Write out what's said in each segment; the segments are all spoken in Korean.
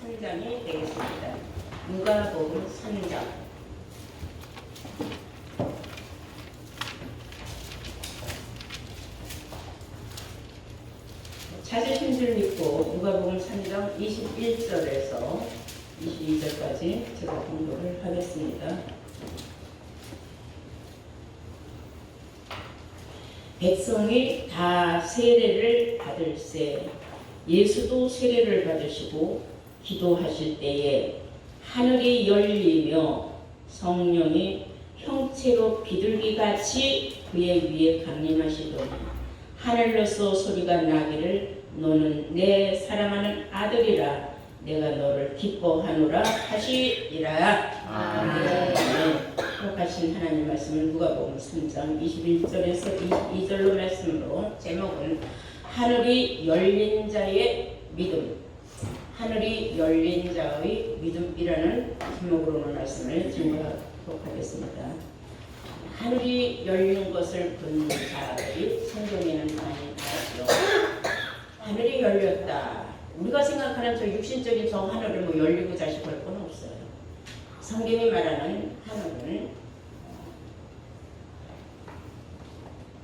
3장이 되겠습니다. 누가복음 3장. 찾으신 줄 믿고 누가복음 3장 21절에서 22절까지 제가 공부를 하겠습니다. 백성이 다 세례를 받을세 예수도 세례를 받으시고 기도하실 때에 하늘이 열리며 성령이 형체로 비둘기같이 그의 위에 강림하시더니 하늘로서 소리가 나기를 너는 내 사랑하는 아들이라 내가 너를 기뻐하노라 하시리라. 아멘. 하신 하나님 말씀을 누가복음 3장 21절에서 22절로 말씀으로 제목은 하늘이 열린 자의 믿음, 하늘이 열린 자의 믿음이라는 제목으로 말씀을 증거하도록 하겠습니다. 하늘이 열리는 것을 본 자들이 성경에는 많이 나왔죠. 하늘이 열렸다. 우리가 생각하는 저 육신적인 저 하늘을 뭐 열리고 자식할 건 없어요. 성경이 말하는 하늘은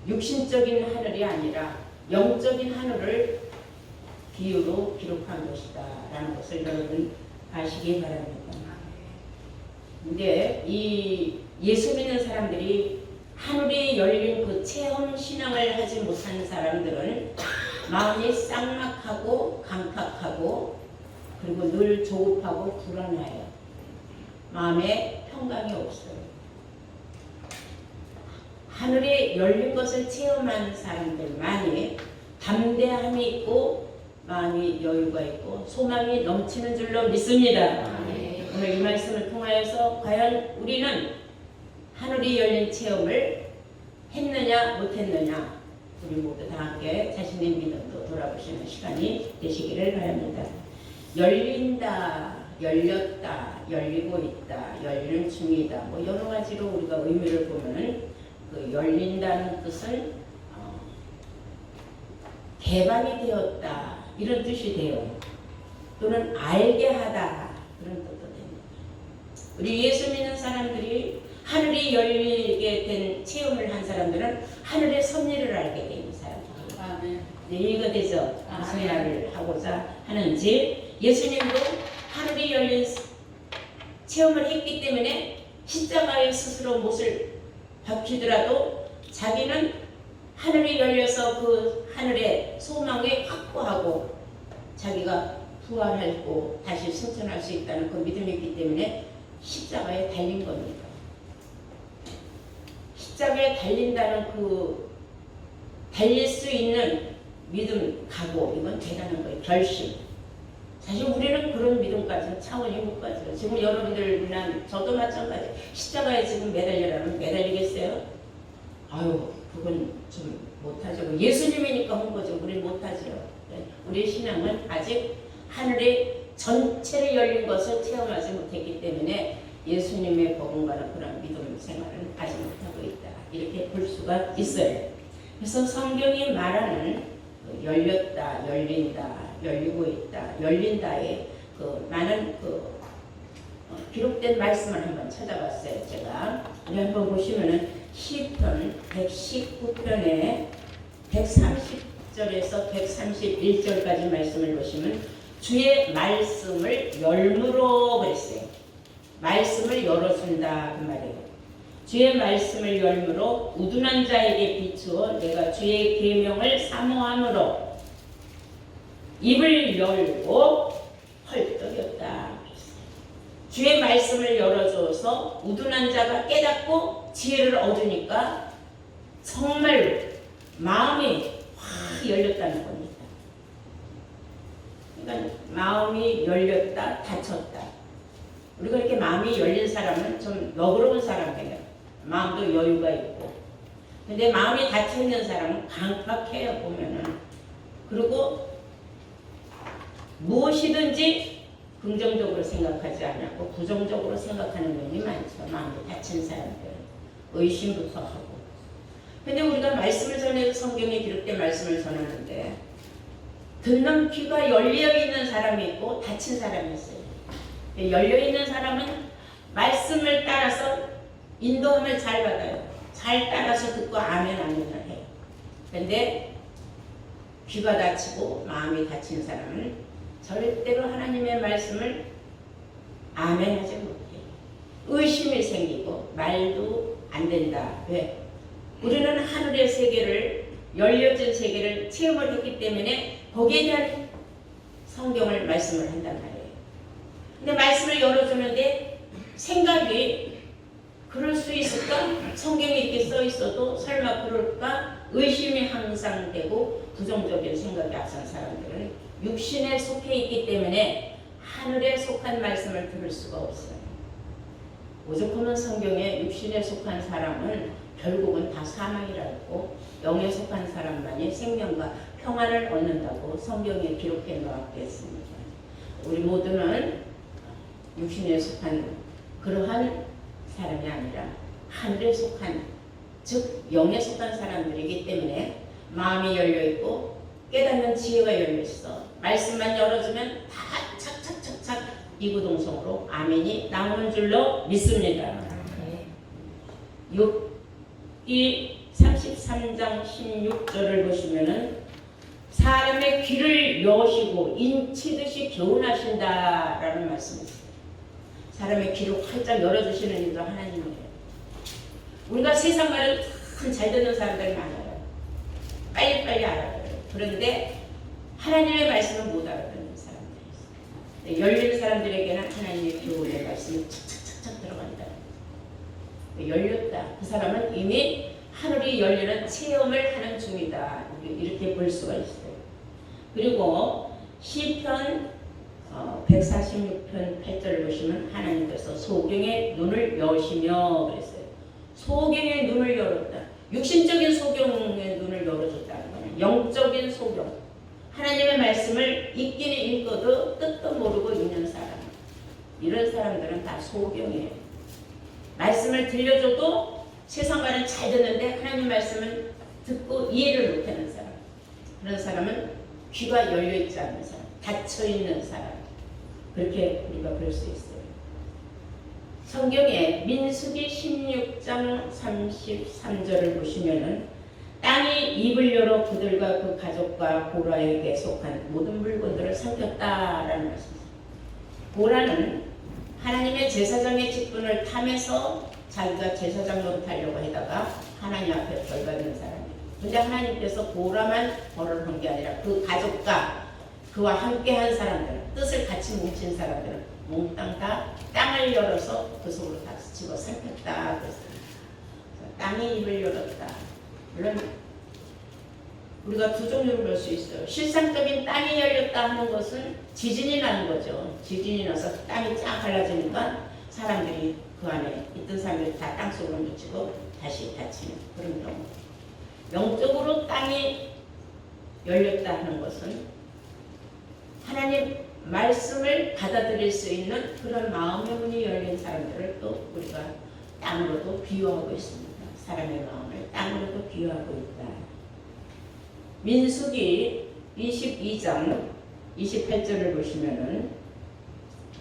육신적인 하늘이 아니라 영적인 하늘을 비유로 기록한 것이다 라는 것을 여러분 아시기 바랍니다. 근데 이 예수 믿는 사람들이 하늘이 열린 그 체험 신앙을 하지 못한 사람들은 마음이 쌍막하고 강팍하고 그리고 늘 조급하고 불안해요. 마음에 평강이 없어요. 하늘이 열린 것을 체험한 사람들만이 담대함이 있고 마음이 여유가 있고 소망이 넘치는 줄로 믿습니다. 오늘 이 말씀을 통하여서 과연 우리는 하늘이 열린 체험을 했느냐 못했느냐 우리 모두 다 함께 자신의 믿음도 돌아보시는 시간이 되시기를 바랍니다. 열린다, 열렸다, 열리고 있다, 열리는 중이다. 뭐 여러 가지로 우리가 의미를 보면은 그 열린다는 뜻은 개방이 되었다 이런 뜻이 돼요. 또는 알게 하다 그런 뜻도 됩니다. 우리 예수 믿는 사람들이 하늘이 열리게 된 체험을 한 사람들은 하늘의 섭리를 알게 되는 사람들이에요. 이해가 되죠? 무슨 말을 하고자 하는지. 예수님도 하늘이 열린 체험을 했기 때문에 십자가에 스스로 못을 박히더라도 자기는 하늘이 열려서 그 하늘의 소망에 확고하고 자기가 부활하고 다시 승천할 수 있다는 그 믿음이 있기 때문에 십자가에 달린 겁니다. 십자가에 달린다는 그 달릴 수 있는 믿음, 각오, 이건 대단한 거예요. 결심. 사실 우리는 그런 믿음까지는 차원이 못 가죠. 지금 여러분들이나 저도 마찬가지. 십자가에 지금 매달리라면 매달리겠어요? 아유, 그건 좀 못하죠. 예수님이니까 한 거죠. 우리는 못하죠. 우리 신앙은 아직 하늘의 전체를 열린 것을 체험하지 못했기 때문에 예수님의 복음과는 그런 믿음 생활을 아직 못하고 있다. 이렇게 볼 수가 있어요. 그래서 성경이 말하는 열렸다, 열린다, 열리고 있다, 열린다의 그 많은 그 기록된 말씀을 한번 찾아봤어요. 제가 우리 한번 보시면은 시편 119편에 130절에서 131절까지 말씀을 보시면 주의 말씀을 열므로 그랬어요. 말씀을 열어준다 그 말이에요. 주의 말씀을 열므로 우둔한 자에게 비추어 내가 주의 계명을 사모함으로 입을 열고 헐떡였다. 주의 말씀을 열어줘서 우둔한 자가 깨닫고 지혜를 얻으니까 정말 마음이 확 열렸다는 겁니다. 그러니까 마음이 열렸다, 닫혔다. 우리가 이렇게 마음이 열린 사람은 좀 너그러운 사람이에요. 마음도 여유가 있고. 근데 마음이 닫혀있는 사람은 강팍해요, 보면은. 그리고 무엇이든지 긍정적으로 생각하지 않고 부정적으로 생각하는 면이 많죠. 마음이 닫힌 사람들은. 의심부터 하고. 근데 우리가 말씀을 전해서 성경에 기록된 말씀을 전하는데 듣는 귀가 열려있는 사람이 있고 닫힌 사람이 있어요. 열려있는 사람은 말씀을 따라서 인도함을 잘 받아요. 잘 따라서 듣고 아멘 아멘을 해요. 그런데 귀가 닫히고 마음이 닫힌 사람은 절대로 하나님의 말씀을 아멘하지 못해요. 의심이 생기고 말도 안 된다. 왜? 우리는 하늘의 세계를, 열려진 세계를 체험을 했기 때문에 거기에 대한 성경을 말씀을 한단 말이에요. 근데 말씀을 열어주는데 생각이 그럴 수 있을까? 성경에 이렇게 써 있어도 설마 그럴까? 의심이 항상 되고 부정적인 생각이 앞선 사람들은 육신에 속해 있기 때문에 하늘에 속한 말씀을 들을 수가 없어요. 오죽하면 성경에 육신에 속한 사람은 결국은 다 사망이라고, 영에 속한 사람만이 생명과 평안을 얻는다고 성경에 기록해 놓았겠습니다. 우리 모두는 육신에 속한 그러한 사람이 아니라 하늘에 속한, 즉 영에 속한 사람들이기 때문에 마음이 열려있고 깨닫는 지혜가 열려있어. 말씀만 열어주면 다 착착착착 이구동성으로 아멘이 나오는 줄로 믿습니다. 이 33장 16절을 보시면은 사람의 귀를 여시고 인치듯이 교훈하신다라는 말씀이 있어요. 사람의 귀를 활짝 열어주시는 이도 하나님이에요. 우리가 세상 말을 참 잘 듣는 사람들이 많아요. 빨리빨리 알아요. 그런데 하나님의 말씀을 못 알아듣는 사람들이 있어요. 열린 사람들에게는 하나님의 교훈의 말씀이 착착착착 들어간다. 열렸다. 그 사람은 이미 하늘이 열리는 체험을 하는 중이다. 이렇게 볼 수가 있어요. 그리고 시편 146편 8절을 보시면 하나님께서 소경의 눈을 여시며 그랬어요. 소경의 눈을 열었다. 육신적인 소경의 눈을 열어줬다는 거는 영적인 소경. 하나님의 말씀을 읽기는 읽어도 뜻도 모르고 읽는 사람. 이런 사람들은 다 소경이에요. 말씀을 들려줘도 세상과는 잘 듣는데 하나님 말씀을 듣고 이해를 못하는 사람. 그런 사람은 귀가 열려있지 않는 사람. 닫혀있는 사람. 그렇게 우리가 볼 수 있어요. 성경에 민수기 16장 33절을 보시면은 땅이 입을 열어 그들과 그 가족과 보라에게 속한 모든 물건들을 삼켰다라는 말씀입니다. 보라는 하나님의 제사장의 직분을 탐해서 자기가 제사장 노릇하려고 하다가 하나님 앞에 벌받는 사람이에요. 근데 하나님께서 보라만 벌을 한 게 아니라 그 가족과 그와 함께한 사람들, 뜻을 같이 뭉친 사람들은 몽땅 다 땅을 열어서 그 속으로 다 집어 삼켰다. 그랬어요. 땅이 입을 열었다. 물론 우리가 두 종류로 볼 수 있어요. 실상적인 땅이 열렸다 하는 것은 지진이 나는 거죠. 지진이 나서 땅이 쫙 갈라지니까 사람들이 그 안에 있던 사람들이 다 땅속으로 묻히고 다시 닫히는 그런 경우. 영적으로 땅이 열렸다 하는 것은 하나님 말씀을 받아들일 수 있는 그런 마음의 문이 열린 사람들을 또 우리가 땅으로도 비유하고 있습니다. 사람의 마음을 땅으로도 비유하고 있다. 민수기 22장 28절을 보시면은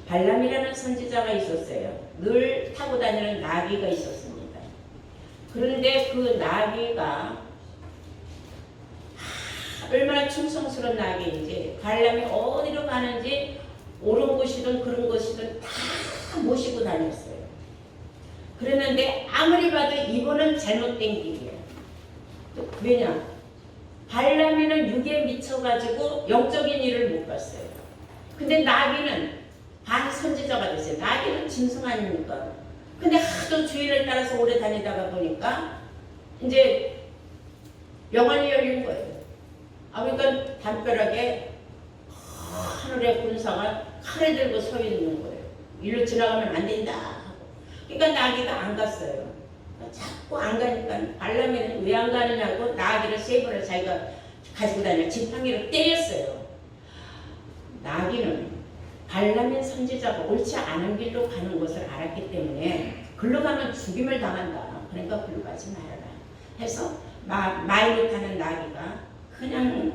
발람이라는 선지자가 있었어요. 늘 타고 다니는 나귀가 있었습니다. 그런데 그 나귀가 얼마나 충성스러운 나귀인지 발람이 어디로 가는지 옳은 곳이든 그런 곳이든 다 모시고 다녔어요. 그랬는데 아무리 봐도 이번은 잘못된 길이에요. 왜냐? 발람이는 육에 미쳐가지고 영적인 일을 못 봤어요. 근데 나귀는 반선지자가 됐어요. 나귀는 짐승 아닙니까? 근데 하도 주인을 따라서 오래 다니다가 보니까 이제 영안이 열린 거예요. 그러니까 담벼락에 하늘의 군사가 칼을 들고 서 있는 거예요. 일로 지나가면 안 된다 하고. 그러니까 나귀가 안 갔어요. 자꾸 안 가니까 발람이는 왜 안 가느냐고 나귀를 세 번을 자기가 가지고 다니는 지팡이로 때렸어요. 나귀는 발람의 선지자가 옳지 않은 길로 가는 것을 알았기 때문에 글로 가면 죽임을 당한다. 그러니까 글로 가지 말아라 해서 말로 타는 나귀가 그냥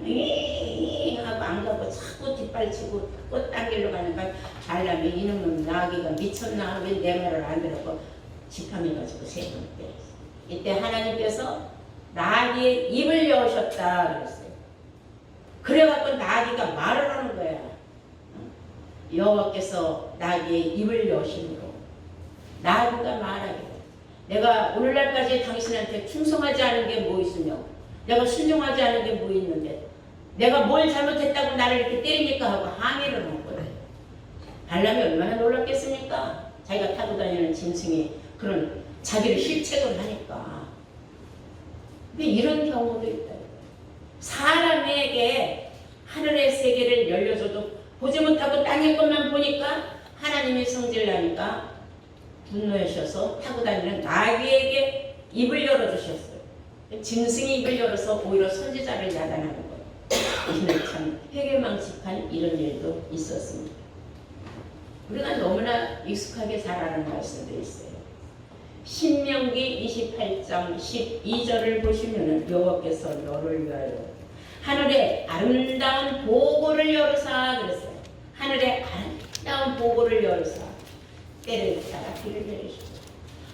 하고 안 가고 자꾸 뒷발치고 꽃 당길러 가니까 잘나면 이놈은 나귀가 미쳤나 왜 내 말을 안 들었고 집함해가지고 세 번 때렸어요. 이때 하나님께서 나귀의 입을 여셨다 그랬어요. 그래갖고 나귀가 말을 하는 거야. 여호와께서 나귀의 입을 여심으로 나귀가 말하게 돼. 내가 오늘날까지 당신한테 충성하지 않은 게 뭐 있으며 내가 순종하지 않은 게 뭐 있는데 내가 뭘 잘못했다고 나를 이렇게 때립니까 하고 항의를 한 거예요. 발람이 얼마나 놀랐겠습니까? 자기가 타고 다니는 짐승이 그런 자기를 실책을 하니까. 근데 이런 경우도 있다. 사람에게 하늘의 세계를 열려줘도 보지 못하고 땅의 것만 보니까 하나님의 성질을 하니까 분노하셔서 타고 다니는 나귀에게 입을 열어주셨어요. 짐승이 입을 열어서 오히려 선지자를 야단하는 거예요. 이는 참 회개망측한 이런 일도 있었습니다. 우리가 너무나 익숙하게 잘 아는 말씀도 있어요. 신명기 28장 12절을 보시면 여호와께서 너를 위하여 하늘에 아름다운 보고를 열으사 그랬어요. 하늘에 아름다운 보고를 열으사 때를 따라 비를 내리시고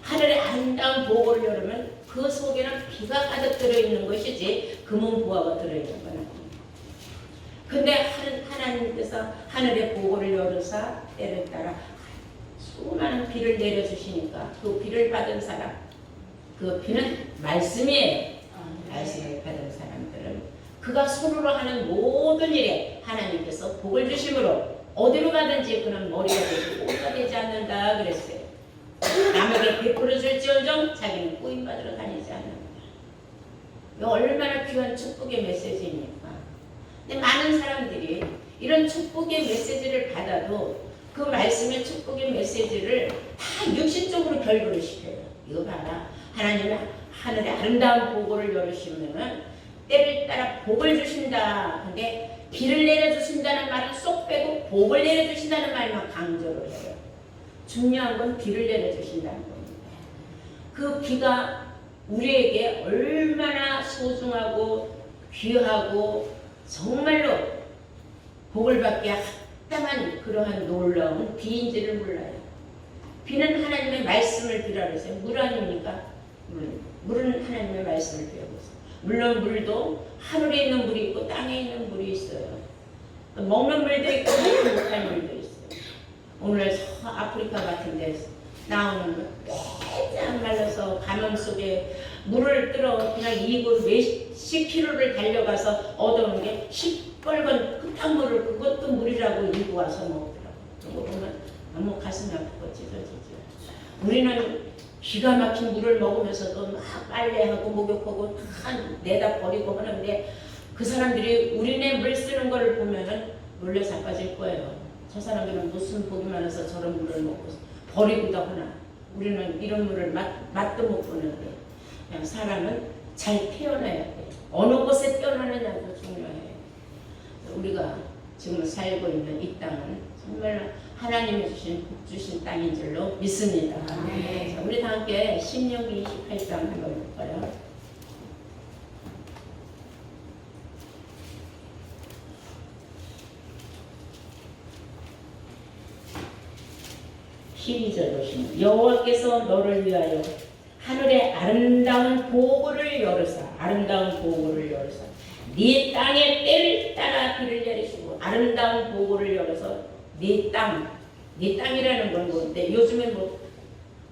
하늘에 아름다운 보고를 열으면 그 속에는 비가 가득 들어있는 것이지 금은 부화가 들어있는 건 아닙니다. 근데 하나님께서 하늘의 보고를 열으사 때를 따라 수많은 비를 내려주시니까 그 비를 받은 사람, 그 비는 말씀이에요. 말씀을 받은 사람들은 그가 손으로 하는 모든 일에 하나님께서 복을 주심으로 어디로 가든지 그는 머리가 되고 꼬리가 되지 않는다 그랬어요. 남에게 베풀어 줄지언정 자기는 꾸임받으러 다니지 않는다. 이거 얼마나 귀한 축복의 메시지입니까? 근데 많은 사람들이 이런 축복의 메시지를 받아도 그 말씀의 축복의 메시지를 다 육신적으로 결부를 시켜요. 이거 봐라. 하나님은 하늘에 아름다운 보고를 열으시면은 때를 따라 복을 주신다. 근데 비를 내려주신다는 말은 쏙 빼고 복을 내려주신다는 말만 강조를 해요. 중요한 건 비를 내려주신다는 겁니다. 그 비가 우리에게 얼마나 소중하고 귀하고 정말로 복을 받게 합당한 그러한 놀라운 비인지를 몰라요. 비는 하나님의 말씀을 비라 그랬어요. 물 아닙니까? 물은 하나님의 말씀을 비라고 했어요. 물론 물도 하늘에 있는 물이 있고 땅에 있는 물이 있어요. 먹는 물도 있고 먹지 못할 물도 있어요. 오늘 아프리카 같은 데 나오는 물 빼짝 말라서 가뭄 속에 물을 끌어 그냥 이고 몇십 킬로를 달려가서 얻어오는 게 시뻘건 흙탕물을 그것도 물이라고 이고 와서 먹더라고요. 그거 보면 너무 가슴이 아프고 찢어지죠. 우리는 기가 막힌 물을 먹으면서도 막 빨래하고 목욕하고 다 내다 버리고 하는데 그 사람들이 우리네 물 쓰는 걸 보면은 놀래 자빠질 거예요. 저 사람들은 무슨 복이 많아서 저런 물을 먹고 버리고도 하나. 우리는 이런 물을 맛도 못 보는데 그냥 사람은 잘 태어나야 돼. 어느 곳에 태어나느냐도 중요해요. 우리가 지금 살고 있는 이 땅은 정말 하나님이 주신 복 주신 땅인 줄로 믿습니다. 네. 자, 우리 다 함께 신명기 28장 한번 볼까요? 보시면 여호와께서 너를 위하여 하늘의 아름다운 보고를 열으사 아름다운 보고를 열으사 네 땅의 때를 따라 비를 내리시고 아름다운 보고를 열어서 네 땅이라는 건 뭔데 요즘에 뭐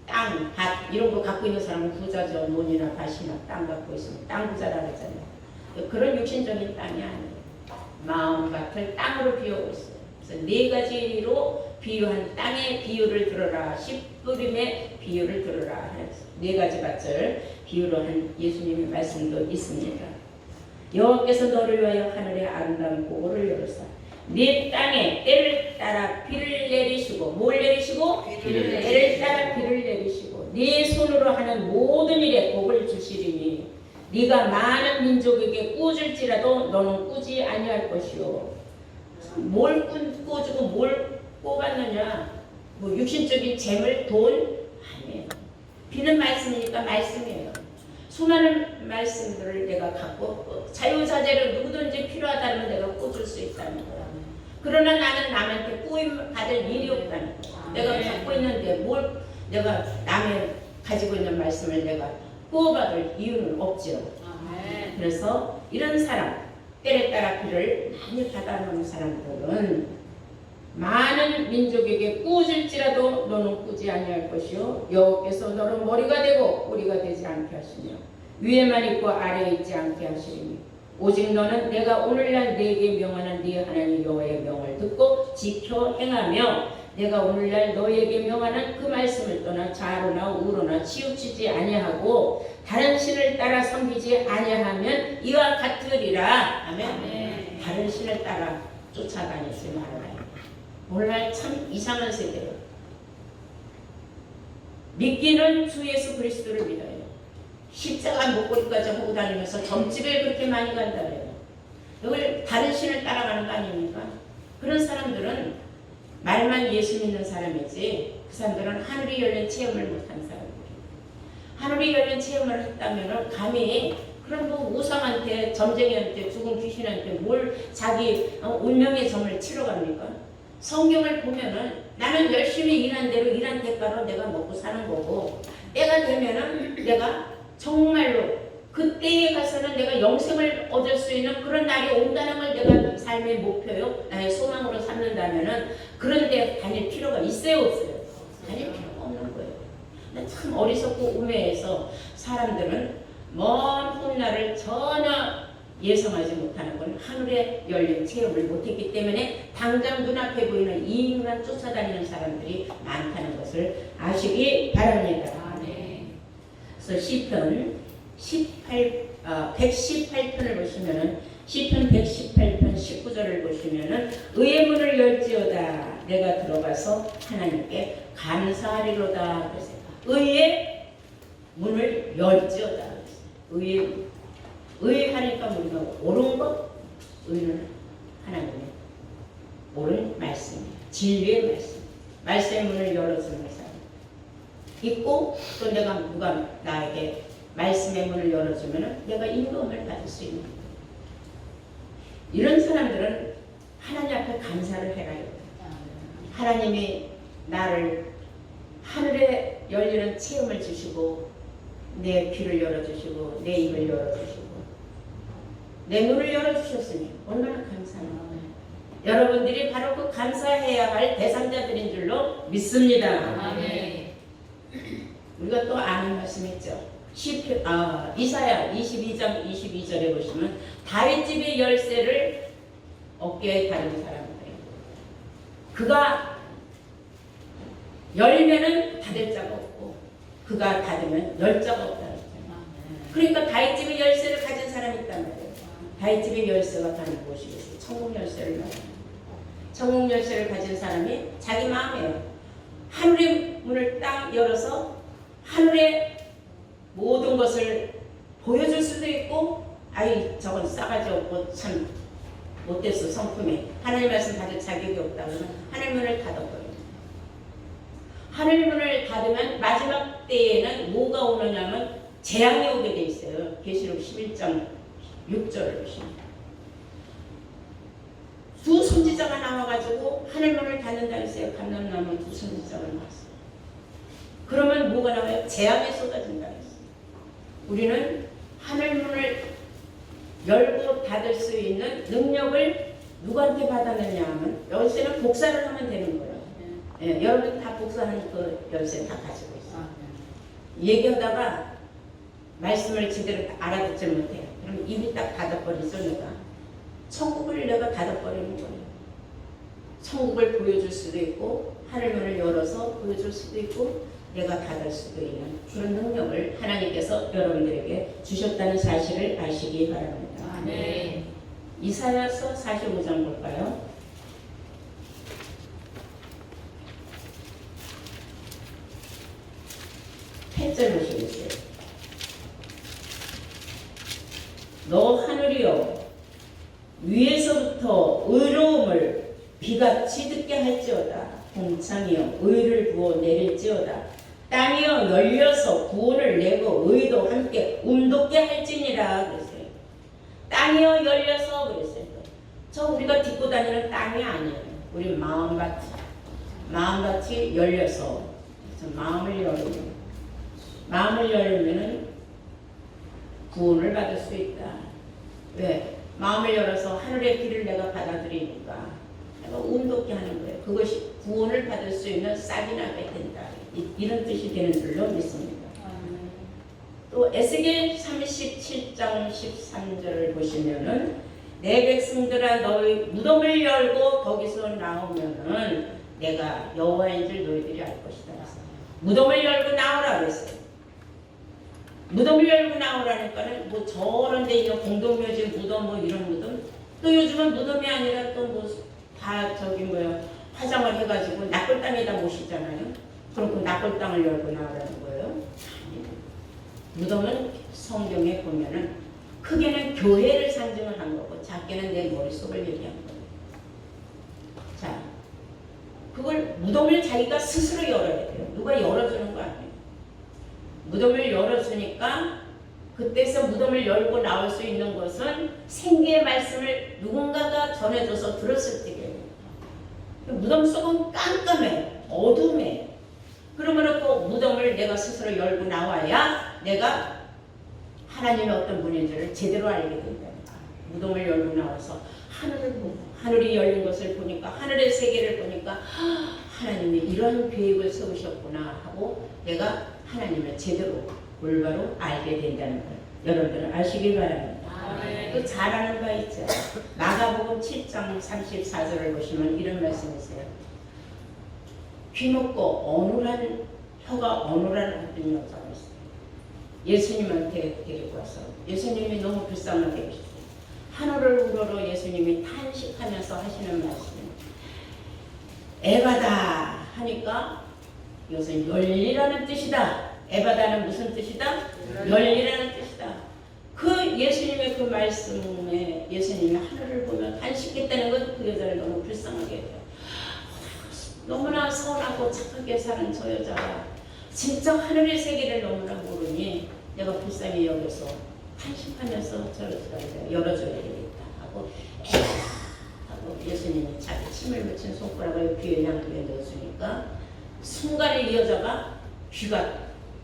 땅, 밭 이런 거 갖고 있는 사람은 부자죠. 논이나 밭이나 땅 갖고 있으면 땅 부자라 그러잖아요. 그런 육신적인 땅이 아니에요. 마음 밭을 땅으로 비우고 있어요. 그래서 네 가지로 비유한 땅의 비유를 들어라. 씨뿌림의 비유를 들어라. 네 가지 밭을 비유로 한 예수님의 말씀도 있습니다. 여호와께서 너를 위하여 하늘의 아름다운 보고를 열으사 네 땅에 때를 따라 비를 내리시고 뭘 내리시고? 때를 따라 비를 내리시고 네 손으로 하는 모든 일에 복을 주시리니 네가 많은 민족에게 꾸질지라도 너는 꾸지 아니할 것이요. 뭘 꾸주고 뭘 뽑았느냐? 뭐 육신적인 재물, 돈? 아니에요. 비는 말씀이니까 말씀이에요. 수많은 말씀들을 내가 갖고 자유자재를 누구든지 필요하다면 내가 꽂을 수 있다는 거야. 그러나 나는 남한테 꾸임 받을 일이 없다는 거야. 내가 갖고 있는데 뭘 내가 남의 가지고 있는 말씀을 내가 꾸어받을 이유는 없지요. 그래서 이런 사람, 때에 따라 그를 많이 받아놓은 사람들은 많은 민족에게 꾸어질지라도 너는 꾸지 아니할 것이요 여호와께서 너는 머리가 되고 꼬리가 되지 않게 하시며 위에만 있고 아래에 있지 않게 하시리니 오직 너는 내가 오늘날 네게 명하는 네 하나님 여호와의 명을 듣고 지켜 행하며 내가 오늘날 너에게 명하는 그 말씀을 떠나 좌로나 우로나 치우치지 아니하고 다른 신을 따라 섬기지 아니하면 이와 같으리라. 아멘. 다른 신을 따라 쫓아다니지 말아라. 오늘날 참 이상한 세대예요. 믿기는 주 예수 그리스도를 믿어요. 십자가 목걸이까지 하고 다니면서 점집에 그렇게 많이 간다 그래요. 이걸 다른 신을 따라가는 거 아닙니까? 그런 사람들은 말만 예수 믿는 사람이지 그 사람들은 하늘이 열린 체험을 못한 사람들이에요. 하늘이 열린 체험을 했다면 감히 그런 뭐 우상한테 점쟁이한테 죽은 귀신한테 뭘 자기 운명의 점을 치러 갑니까? 성경을 보면은 나는 열심히 일한 대로 일한 대가로 내가 먹고 사는 거고 때가 되면은 내가 정말로 그때에 가서는 내가 영생을 얻을 수 있는 그런 날이 온다는 걸 내가 삶의 목표요 나의 소망으로 삼는다면은 그런 데 다닐 필요가 있어요 없어요? 다닐 필요가 없는 거예요. 참 어리석고 우매해서 사람들은 먼 훗날을 전혀 예상하지 못하는 건 하늘에 열린 체험을 못했기 때문에 당장 눈앞에 보이는 이 인간 쫓아다니는 사람들이 많다는 것을 아시기 바랍니다. 그래서 시편 118편을 보시면은 시편 118편 19절을 보시면은 의의 문을 열지어다 내가 들어가서 하나님께 감사하리로다. 그래서 의의 문을 열지어다. 의하니까 우리가 옳은 것, 의는 하나님의 옳은 말씀, 진리의 말씀, 말씀의 문을 열어주는 사람 있고 또 내가 누가 나에게 말씀의 문을 열어주면 내가 인도함을 받을 수 있는 이런 사람들은 하나님 앞에 감사를 해라요. 하나님이 나를 하늘에 열리는 체험을 주시고 내 귀를 열어주시고 내 입을 열어주시고 내 눈을 열어주셨으니 얼마나 감사합니까. 여러분들이 바로 그 감사해야 할 대상자들인 줄로 믿습니다. 아멘. 우리가 또 아는 말씀 있죠. 이사야 22장 22절에 보시면 다윗집의 열쇠를 어깨에 다른 사람들이에요. 그가 열면은 닫을 자가 없고 그가 닫으면 열 자가 없다는 거예요. 그러니까 다윗집의 열쇠를 가진 사람이 있단 말이에요. 다윗집의 열쇠가 가는 곳이 있어요. 천국 열쇠를 말합니다. 천국 열쇠를 가진 사람이 자기 마음이에요. 하늘의 문을 딱 열어서 하늘의 모든 것을 보여줄 수도 있고 아이 저건 싸가지 없고 참 못됐어 성품이 하나님 말씀 받을 자격이 없다 그러면 하늘 문을 닫아버려요. 하늘 문을 닫으면 마지막 때에는 뭐가 오느냐면 재앙이 오게 돼 있어요. 계시록 11장 6절을 보십니다. 두 선지자가 나와가지고 하늘문을 닫는다 했어요. 감람나무 두 선지자가 나왔어요. 그러면 뭐가 나와요? 재앙이 쏟아진다 했어요. 우리는 하늘문을 열고 닫을 수 있는 능력을 누구한테 받았느냐 하면 열쇠는 복사를 하면 되는 거예요. 예, 여러분 다 복사하는 그 열쇠 다 가지고 있어요. 얘기하다가 말씀을 제대로 알아듣지 못해요. 그럼 입이 딱 닫아버리죠. 내가 천국을 내가 닫아버리는 거예요. 천국을 보여줄 수도 있고 하늘문을 열어서 보여줄 수도 있고 내가 닫을 수도 있는 그런 능력을 하나님께서 여러분들에게 주셨다는 사실을 아시기 바랍니다. 네. 이사야서 45장 볼까요? 8절 보시겠어요? 너 하늘이여 위에서부터 의로움을 비같이 듣게 할지어다. 공창이여 의를 부어 내릴지어다. 땅이여 열려서 구원을 내고 의도 함께 운돋게 할지니라 그랬어요. 땅이여 열려서 그랬어요. 저 우리가 딛고 다니는 땅이 아니에요. 우리 마음밭이 열려서 마음을 열면은 구원을 받을 수 있다. 왜? 마음을 열어서 하늘의 길을 내가 받아들이니까 내가 운돋게 하는 거예요. 그것이 구원을 받을 수 있는 싹이 나게 된다. 이런 뜻이 되는 줄로 믿습니다. 또 에스겔 37장 13절을 보시면은 내 백성들아 너희 무덤을 열고 거기서 나오면은 내가 여호와인 줄 너희들이 알 것이다. 무덤을 열고 나오라 그랬어요. 무덤을 열고 나오라니까는 뭐 저런 데 있는 공동묘지 무덤 뭐 이런 무덤 또 요즘은 무덤이 아니라 또 뭐 다 저기 뭐야 화장을 해가지고 납골 땅에다 모시잖아요. 그럼 그 납골 땅을 열고 나오라는 거예요. 무덤은 성경에 보면은 크게는 교회를 상징을 한 거고 작게는 내 머릿속을 얘기한 거예요. 자, 그걸 무덤을 자기가 스스로 열어야 돼요. 누가 열어주는 거 아니에요. 무덤을 열어주니까 그때서 무덤을 열고 나올 수 있는 것은 생계의 말씀을 누군가가 전해줘서 들었을 때예요. 무덤 속은 깜깜해, 어둠해. 그러므로 그 무덤을 내가 스스로 열고 나와야 내가 하나님의 어떤 분인지를 제대로 알게 된다. 무덤을 열고 나와서 하늘을 보고 하늘이 열린 것을 보니까 하늘의 세계를 보니까 하나님이 이런 계획을 세우셨구나 하고 내가 하나님을 제대로 올바로 알게 된다는 걸 여러분들은 아시길 바랍니다. 또 잘 아는 바 있죠. 마가복음 7장 34절을 보시면 이런 말씀이 있어요. 귀먹고 어눌한 혀가 어눌한 어떤 여자가 있어요. 예수님한테 데리고 와서 예수님이 너무 불쌍하게 계셨어요. 하늘을 우러러 예수님이 탄식하면서 하시는 말씀이 에바다 하니까 이것은 열리라는 뜻이다. 에바다는 무슨 뜻이다? 열리라는 뜻이다. 그 예수님의 그 말씀에 예수님이 하늘을 보면 탄식했다는 건 그 여자를 너무 불쌍하게 해요. 너무나 선하고 착하게 사는 저 여자가 진짜 하늘의 세계를 너무나 모르니 내가 불쌍히 여겨서 탄식하면서 저 여자를 열어줘야 되겠다 하고 예수님이 자기 침을 묻힌 손가락을 귀에 양귀에 넣어주니까 순간에 이 여자가 귀가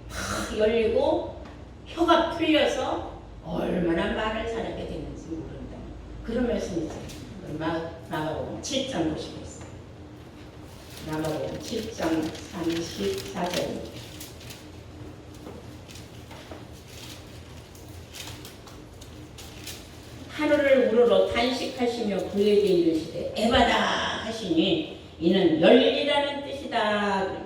탁 열리고 혀가 풀려서 얼마나 말을 잘하게 됐는지 모른다. 그런 말씀이죠. 마가복음 7장 보시겠어요. 마가복음 7장 34절입니다. 하늘을 우러러 탄식하시며 그에게 이르시되 에바다 하시니 이는 열리라는 뜻이다.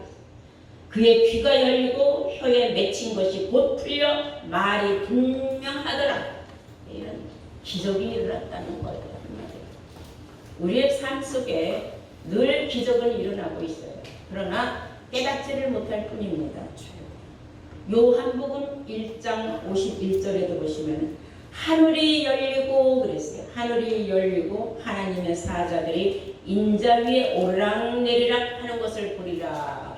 그의 귀가 열리고 혀에 맺힌 것이 곧 풀려 말이 분명하더라. 이런 기적이 일어났다는 거예요. 우리의 삶 속에 늘 기적은 일어나고 있어요. 그러나 깨닫지를 못할 뿐입니다. 요한복음 1장 51절에도 보시면 하늘이 열리고 그랬어요. 하늘이 열리고 하나님의 사자들이 인자 위에 오르락내리락 하는 것을 보리라.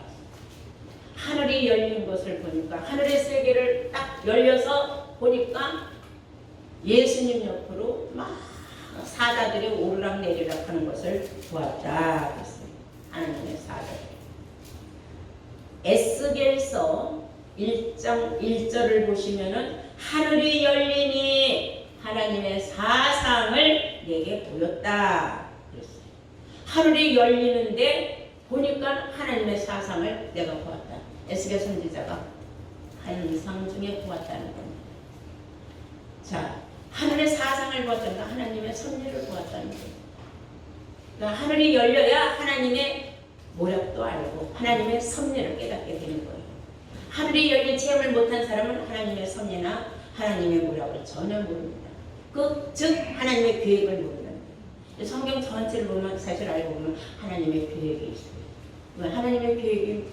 하늘이 열린 것을 보니까 하늘의 세계를 딱 열려서 보니까 예수님 옆으로 막 사자들이 오르락내리락 하는 것을 보았다 그랬어요. 하나님의 사자들. 에스겔서 1장 1절을 보시면은 하늘이 열리니 하나님의 사상을 내게 보였다 그랬어요. 하늘이 열리는데 보니까 하나님의 사상을 내가 보았다. 에스겔 선지자가 환상 중에 보았다는 겁니다. 자, 하늘의 사상을 보았던가 하나님의 섭리를 보았다는 겁니다. 그러니까 하늘이 열려야 하나님의 모략도 알고 하나님의 섭리를 깨닫게 되는 거예요. 하늘이 열린 체험을 못한 사람은 하나님의 섭리나 하나님의 모략을 전혀 모릅니다. 즉 하나님의 계획을 모른다는 거예요. 성경 전체를 보면 사실 알고 보면 하나님의 계획이 있어요. 하나님의 계획이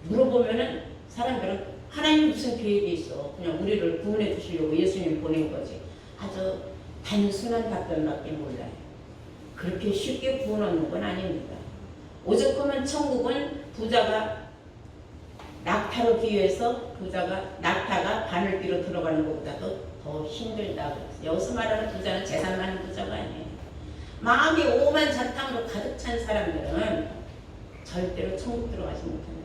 물어보면은 사람들은 하나님 무슨 계획이 있어? 그냥 우리를 구원해 주시려고 예수님 보낸 거지. 아주 단순한 답변밖에 몰라요. 그렇게 쉽게 구원하는 건 아닙니다. 오죽하면 천국은 부자가 낙 낙타로 비유해서 낙타가 바늘귀로 들어가는 것보다도 더 힘들다 그랬어요. 여기서 말하는 부자는 재산 많은 부자가 아니에요. 마음이 오만자탕으로 가득 찬 사람들은 절대로 천국 들어가지 못해요.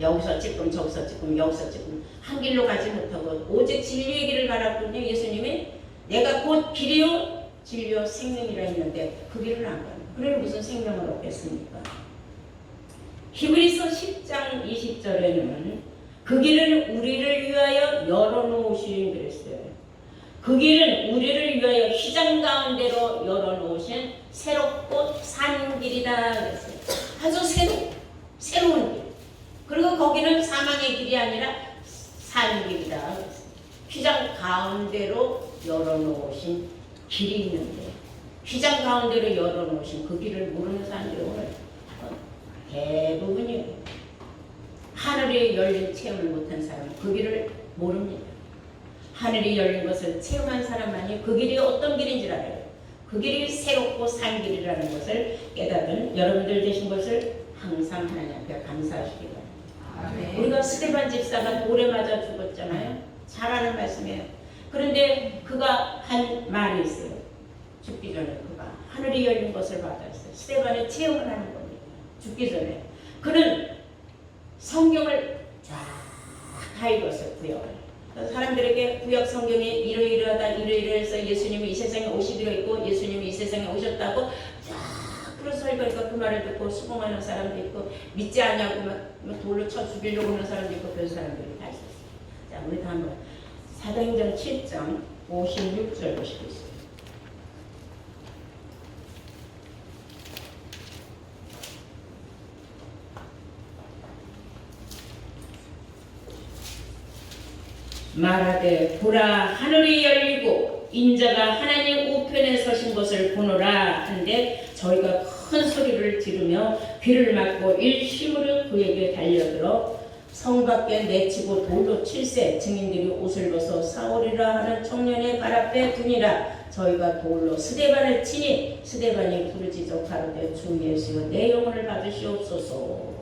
여기서 찔끔 저기서 찔끔 여기서 찔끔 한 길로 가지 못하고 오직 진리의 길을 가라군요. 예수님이 내가 곧 길이요 진리요 생명이라 했는데 그 길을 안 가요. 그래서 무슨 생명을 얻겠습니까? 히브리서 10장 20절에는 그 길은 우리를 위하여 열어놓으신 그랬어요. 그 길은 우리를 위하여 휘장 가운데로 열어놓으신 새롭고 산 길이다 그랬어요. 아주 새로운 길. 그리고 거기는 사망의 길이 아니라 산 길이다 그랬어요. 휘장 가운데로 열어놓으신 길이 있는데 휘장 가운데로 열어놓으신 그 길을 모르는 사람들이 오늘 대부분이에요. 하늘이 열린 체험을 못한 사람은 그 길을 모릅니다. 하늘이 열린 것을 체험한 사람만이 그 길이 어떤 길인지 알아요. 그 길이 새롭고 산 길이라는 것을 깨닫은 여러분들 되신 것을 항상 하나님 앞에 감사하시기 바랍니다. 우리가 스데반 집사가 돌에 맞아 죽었잖아요. 잘 아는 말씀이에요. 그런데 그가 한 말이 있어요. 죽기 전에 그가 하늘이 열린 것을 받았어요. 스데반의 체험을 하는 겁니다. 죽기 전에 그는 성경을 쫙 읽었어요. 구역을. 사람들에게 구약 성경에 이러이러해서 예수님이 이 세상에 오시기로 했고 예수님이 이 세상에 오셨다고 쫙 풀어서 읽으니까 그 말을 듣고 수긍하는 사람도 있고 믿지 않냐고 막 돌로 쳐 죽이려고 하는 사람도 있고 그런 사람들이 다 있었어요. 자, 우리 다 한번 사도행전 7장 56절 보시겠어요. 말하되 보라 하늘이 열리고 인자가 하나님 우편에 서신 것을 보노라 한데 저희가 큰 소리를 지르며 귀를 막고 일심으로 그에게 달려들어 성 밖에 내치고 돌로 칠세 증인들이 옷을 벗어 사울이라 하는 청년의 발 앞에 두니라. 저희가 돌로 스데반을 치니 스데반이 부르짖어 가로되 주 예수여 내 영혼을 받으시옵소서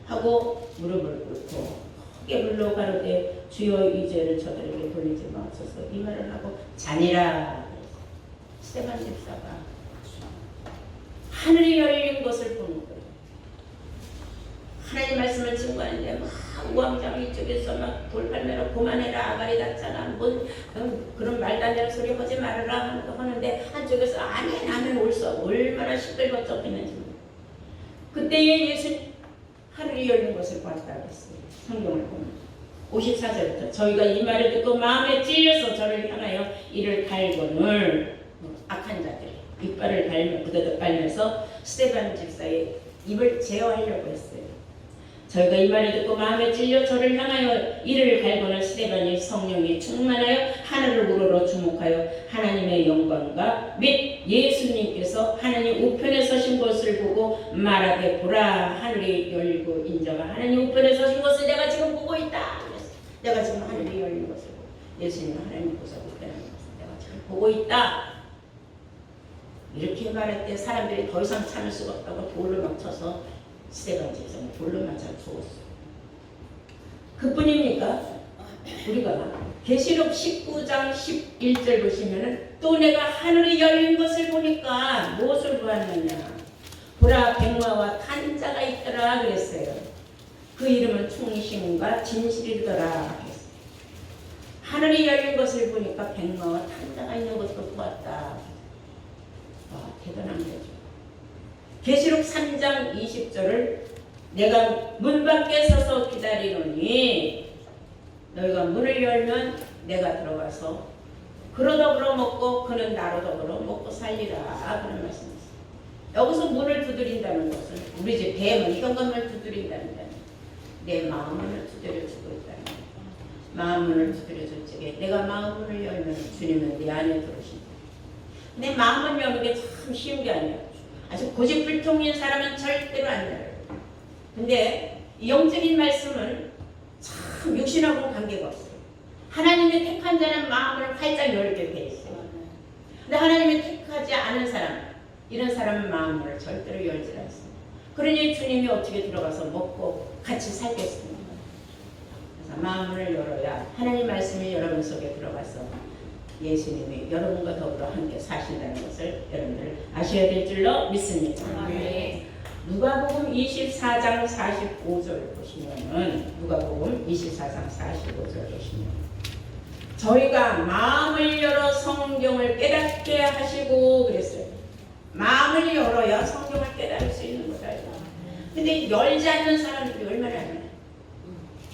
하고 무릎을 꿇고 크게 불러 가로되 주여 이 죄를 저들에게 돌리지 마옵소서 이 말을 하고 자니라. 스데반 집사가 하늘이 열린 것을 보는 거예요. 하나님 말씀을 증거하는데 막 우왕좌왕 이쪽에서 막 돌팔매로 그만해라 아가리 닿잖아 뭔 그런 말도 안 되는 소리 하지 말아라 하는데 한쪽에서 아멘 옳소 얼마나 시끌벅적했는지. 그때에 예수 하늘이 열린 것을 봤다 그랬어요. 성경을 보면 54절부터 저희가 이 말을 듣고 마음에 찔려서 저를 향하여 이를 갈거늘 악한 자들이 이빨을 갈며 부더덕 갈면서 스데반 집사의 입을 제어하려고 했어요. 저희가 이 말을 듣고 마음에 찔려 저를 향하여 이를 갈거늘 스데반이 성령이 충만하여 하늘을 우러러 주목하여 하나님의 영광과 및 예수님께서 하나님 우편에 서신 것을 보고 말하되 보라 하늘이 열리고 인자가 하나님 우편에 서신 것을 내가 지금 보고 있다. 내가 지금 하늘이 열린 것을 보고 예수님은 하나님 보사 우편에 서신 것을 내가 지금 보고 있다. 이렇게 말할 때 사람들이 더 이상 참을 수가 없다고 돌을 막 쳐서 스데반 집사는 돌로 맞아 죽었어요. 그뿐입니까? 우리가 계시록 19장 11절 보시면은 또 내가 하늘이 열린 것을 보니까 무엇을 보았느냐? 보라 백마와 탄자가 있더라 그랬어요. 그 이름은 충신과 진실이더라 그랬어요. 하늘이 열린 것을 보니까 백마와 탄자가 있는 것도 보았다. 대단한 거죠. 계시록 3장 20절을 내가 문 밖에 서서 기다리노니 너희가 문을 열면 내가 들어가서 그로 더불어 먹고 그는 나로 더불어 먹고 살리라 그런 말씀이었어요. 여기서 문을 두드린다는 것은 우리 집 뱀은 현관문을 두드린다는 거예요. 내 마음문을 두드려주고 있다는 거예요. 마음문을 두드려줄 적에 내가 마음문을 열면 주님은 내 안에 들어오신다. 내 마음을 여는 게 참 쉬운 게 아니에요. 아주 고집불통인 사람은 절대로 안 열어요. 근데 영적인 말씀은 참 육신하고는 관계가 없어요. 하나님의 택한 자는 마음을 활짝 열게 돼 있어요. 근데 하나님의 택하지 않은 사람, 이런 사람은 마음을 절대로 열지 않습니다. 그러니 주님이 어떻게 들어가서 먹고 같이 살겠습니까? 마음을 열어야 하나님 말씀이 여러분 속에 들어가서 예수님이 여러분과 더불어 함께 사신다는 것을 여러분들 아셔야 될 줄로 믿습니다. 누가복음 24장 45절 보시면은 누가복음 24장 45절 보시면 저희가 마음을 열어 성경을 깨닫게 하시고 그랬어요. 마음을 열어야 성경을 깨달을 수 있는 거다. 근데 열지 않는 사람들이 얼마나 많아요.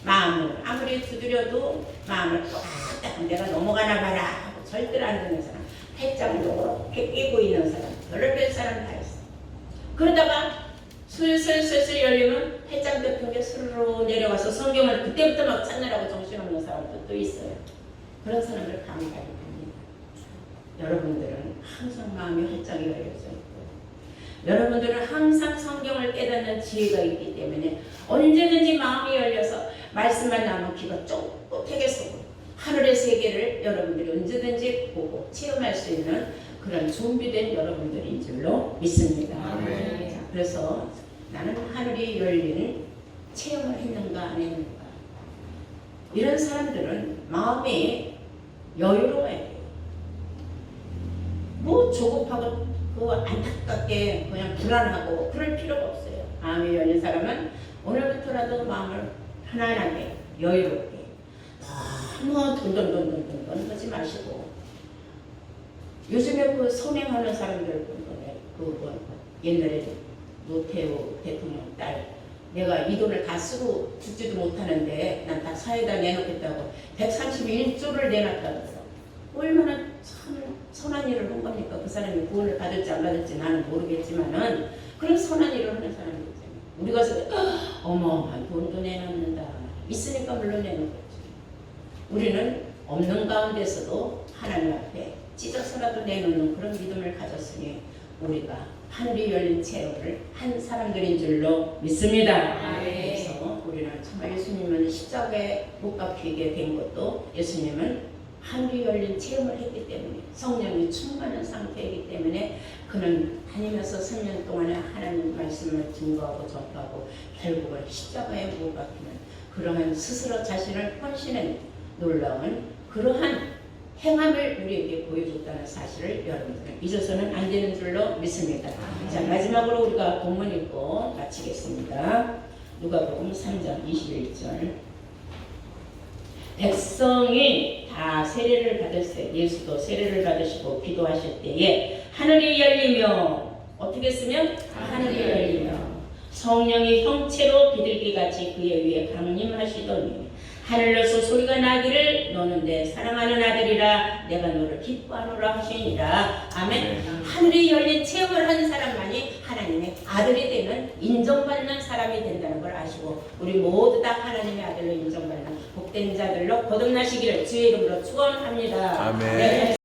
마음을 아무리 두드려도 마음을 꽉 내가 넘어가나 봐라 하고 절대로 안 듣는 사람, 팔짱을 이렇게 끼고 있는 사람, 별별 사람 다 있어. 그러다가 슬슬 열리면 팔짱 덮은 게 스르르 내려가서 성경을 그때부터 막 찾느라고 정신없는 사람도 또 있어요. 그런 사람을 감가히 합니다. 여러분들은 항상 마음이 활짝이 열려져 있고 여러분들은 항상 성경을 깨닫는 지혜가 있기 때문에 언제든지 마음이 열려서 말씀만 나오면 귀가 쫑긋하게 쏘고 하늘의 세계를 여러분들이 언제든지 보고 체험할 수 있는 그런 준비된 여러분들인 줄로 믿습니다. 자, 그래서 나는 하늘이 열리는 체험을 했는가 안 했는가 이런 사람들은 마음이 여유로워야 돼요. 뭐 조급하고 안타깝게 그냥 불안하고 그럴 필요가 없어요. 마음이 열린 사람은 오늘부터라도 마음을 편안하게 여유롭게 너무 돈돈돈돈돈 하지 마시고 요즘에 그 선행하는 사람들 옛날에 노태우 대통령 딸 내가 이 돈을 다 쓰고 죽지도 못하는데 난 다 사회에다 내놓겠다고 131조를 내놨다면서 얼마나 참 선한 일을 한 겁니까? 그 사람이 구원을 받을지 안 받을지 나는 모르겠지만은 그런 선한 일을 하는 사람이 있잖아요. 우리 가서 어마어마한 돈도 내놓는다. 있으니까 물론 내놓겠지. 우리는 없는 가운데서도 하나님 앞에 찢어서라도 내놓는 그런 믿음을 가졌으니 우리가 하늘이 열린 체험을 한 사람들인 줄로 믿습니다. 그래서 우리는 정말 예수님은 십자가에 못 박히게 된 것도 예수님은 하늘이 열린 체험을 했기 때문에 성령이 충만한 상태이기 때문에 그는 다니면서 3년 동안에 하나님 말씀을 증거하고 전파하고 결국은 십자가에 못 박히는 그러한 스스로 자신을 헌신한 놀라운 그러한 행함을 우리에게 보여줬다는 사실을 여러분들은 잊어서는 안 되는 줄로 믿습니다. 자, 마지막으로 우리가 본문 읽고 마치겠습니다. 누가복음 3장 21절 백성이 다 세례를 받으세요. 예수도 세례를 받으시고 기도하실 때에 하늘이 열리며 어떻게 쓰면 하늘이 열리며 성령이 형체로 비둘기같이 그의 위에 강림하시더니 하늘로서 소리가 나기를 너는 내 사랑하는 아들이라 내가 너를 기뻐하노라 하시니라. 아멘. 하늘이 열린 체험을 한 사람만이 하나님의 아들이 되는 인정받는 사람이 된다는 걸 아시고 우리 모두 다 하나님의 아들로 인정받는 복된 자들로 거듭나시기를 주의 이름으로 축원합니다. 아멘. 네.